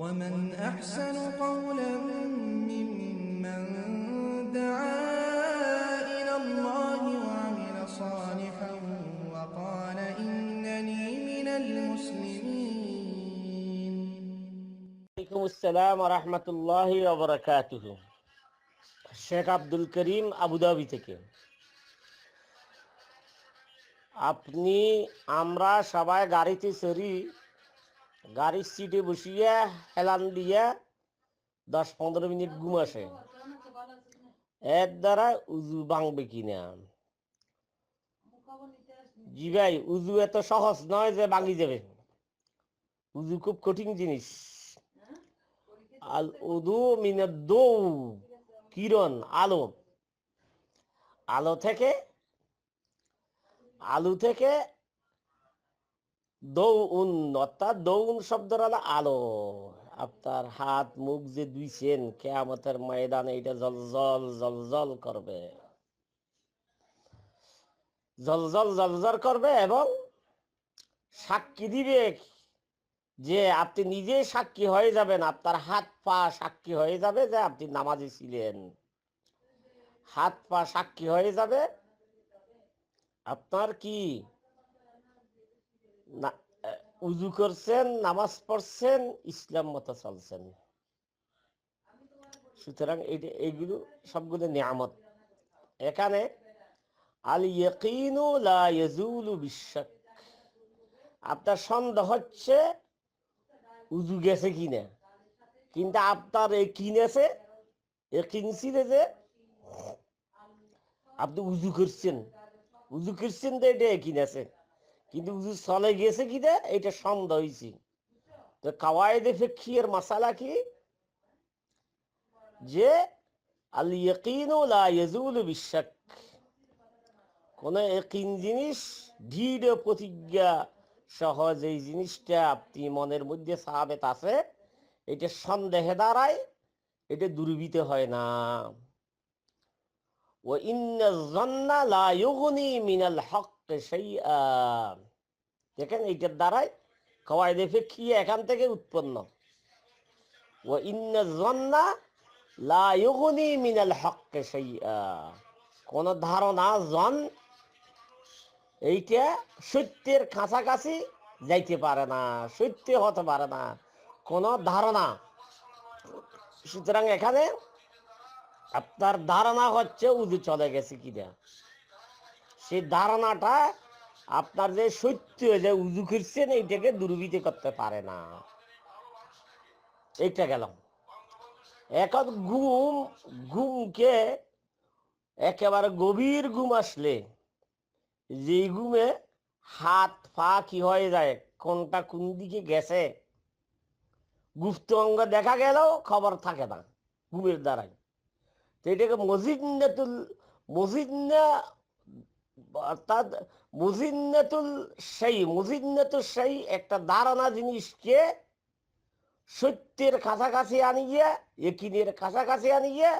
ومن أحسن قولا ممن دعا إلى الله وعمل صالحا وقال إنني من المسلمين. ওয়ালাইকুম আসসালাম ওয়া রাহমাতুল্লাহি ওয়া বারাকাতুহু। শেখ আব্দুল করিম আবুধাবি থেকে। আমরা সবাই গাড়িতে চড়ি, গাড়ির সিটে বসিয়ে হেলান দিয়ে 10-15 মিনিট ঘুম আসে। এর দ্বারা উজু ভাঙবে কিনা? জি ভাই, উজু এত সহজ নয় যে ভাঙি যাবে। উজু খুব কঠিন জিনিস। আল উদু মিনাদ দৌ, কিরণ, আলো। আলো থেকে দৌন, অর্থাৎ দৌন শব্দের হলো আলো। আপনার হাত মুখ যে ধুইছেন কিয়ামতের ময়দানে এটা জলজল জলজল করবে, জলজল জলজল করবে এবং সাক্ষী দিবে যে আপনি নিজে সাক্ষী হয়ে যাবেন, আপনার হাত পা সাক্ষী হয়ে যাবে যে আপনি নামাজে ছিলেন। হাত পা সাক্ষী হয়ে যাবে আপনার কি না, উজু করছেন, নামাজ পড়ছেন, ইসলাম মতো চলছেন। সুতরাং এইগুলো সবগুলো নিয়ামত। এখানে আল ইয়াকিনু লা ইয়াজুলু বিশাক, আপনার সন্দেহ হচ্ছে উজু গেছে কিনা, কিন্তু আপনার ইয়াকিন আছে, ইয়াকিন ছিল যে আপনি উজু করছেন তো এটা ইয়াকিন আছে, কিন্তু উজু চলে গেছে কিনা এটা সন্দেহ হয়েছে। তো কাওয়ায়েদে ফিকহির মাসালা কি যে আল ইয়াকিনু লা ইয়াজুলু বিশাক, কোন ইয়াকিন জিনিস দৃঢ় প্রতিজ্ঞা সহ যে জিনিসটা আপনি মনের মধ্যে সাবেত আছে, এটা সন্দেহে দ্বারায় এটা দুর্বৃত হয় না। ওয়া ইন্না যন্না লা ইউগনি মিনাল হক শাইআ, দেখেন এইটার দ্বারাই কাওয়ায়েদে ফিকহিয়া এখান থেকে উৎপন্ন। ওয়া ইন্না যন্না লা ইউগনি মিনাল হক শাইআ, কোন ধারণা জন এইটা সত্যের কাছাকাছি যাইতে পারে না, সত্য হতে পারে না কোন ধারণা। সুতরাং এখানে আপনার ধারণা হচ্ছে উজু চলে গেছে কিনা, সেই ধারণাটা আপনার যে সত্য যে উজু করছেন এইটাকে দুর্বৃত্ত করতে পারে না। এইটা গেল। এখন ঘুমকে একেবারে গভীর ঘুম আসলে, যেই ঘুমে হাত পা কি হয়ে যায়, কোনটা কোন দিকে গেছে গুপ্ত অঙ্গ দেখা গেলেও খবর থাকে না ঘুমের দ্বারাই। তো এটাকে মজিন্না, অর্থাৎ মুজিন্নাতুল একটা ধারণা জিনিসকে সত্যের কাছাকাছি আনিয়ে, একিনের কাছাকাছি আনিয়ে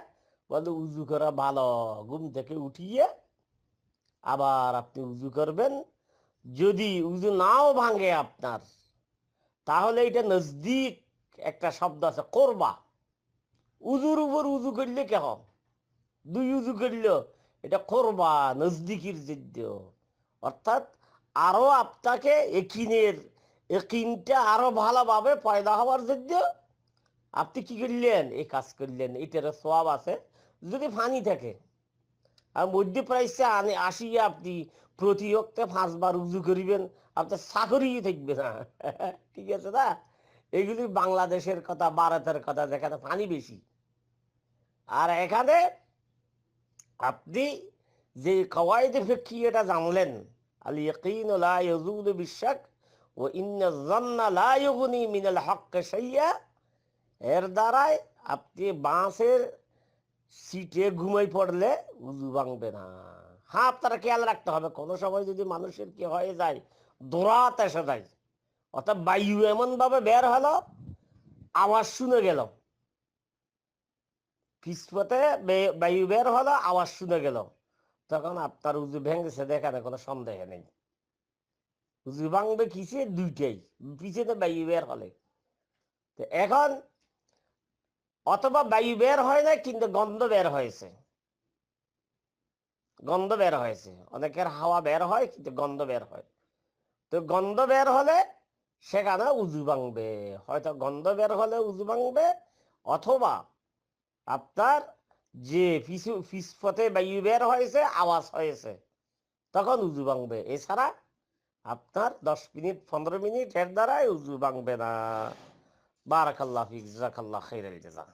বলে উজু করা ভালো। ঘুম থেকে উঠিয়ে আবার আপনি উজু করবেন। যদি উজু নাও ভাঙে আপনার, তাহলে এটা নজদিক একটা শব্দ আছে করবা, উজুর উপর উজু করলে কেহ দুই উজু করলেও এটা করবা, নজদিকির যুদ্ধ। অর্থাৎ আরো আপনাকে একিনটা আরো ভালোভাবে পয়দা হওয়ার যুদ্ধ আপনি কি করলেন, এই কাজ করলেন, এটার সওয়াব আছে। যদি ফানি থাকে আর মধ্য প্রাইসে আসিয়া আপনি প্রতি ওয়াক্তে 5 বার উজু করিবেন, আপনার চাকরি থাকবে না। ঠিক আছে না? এগুলি বাংলাদেশের কথা, ভারতের কথা, যেখানে পানি বেশি। আর এখানে আপনি যে কাওয়ায়েদে ফিকহি এটা জানলেন, আল ইয়াকিনু লা ইয়াজুলু বিশাক ওয়া ইন্না যন্না লা ইউগনি মিনাল হক শাইআ, এর দ্বারাই আপনি বাসের সিটে ঘুমাই পড়লে উজু ভাঙবে না। হ্যাঁ, আপনারা খেয়াল রাখতে হবে, কোনো সময় যদি মানুষের কি হয়ে যায়, দৌড়াত এসে যায়, অর্থাৎ বায়ু এমন ভাবে বের হলো, আওয়াজ শুনে গেল, পিছপথে বায়ু বের হলো, আওয়াজ শুনে গেল, তখন আপনার উজু ভেঙেছে দেখানে কোনো সন্দেহ নেই। উজু ভাঙবে কিসে? দুইটাই, পিছনে বায়ু বের হলে। তো এখন অথবা বায়ু বের হয় না কিন্তু গন্ধ বের হয়েছে, গন্ধ বের হয়েছে, অনেকের হাওয়া বের হয় কিন্তু গন্ধ বের হয়। তো গন্ধ বের হলে সেখানে উজু ভাঙবে, হয়তো গন্ধ বের হলে উজু ভাঙবে, অথবা আপনার যে ফিসপথে বায়ু বের হয়েছে আওয়াজ হয়েছে তখন উজু ভাঙবে। এছাড়া আপনার 10 মিনিট 15 মিনিট এর দ্বারাই উজু ভাঙবে না। বারাকাল্লাহ ফিক, জাযাকাল্লাহ খাইরাল জাযা।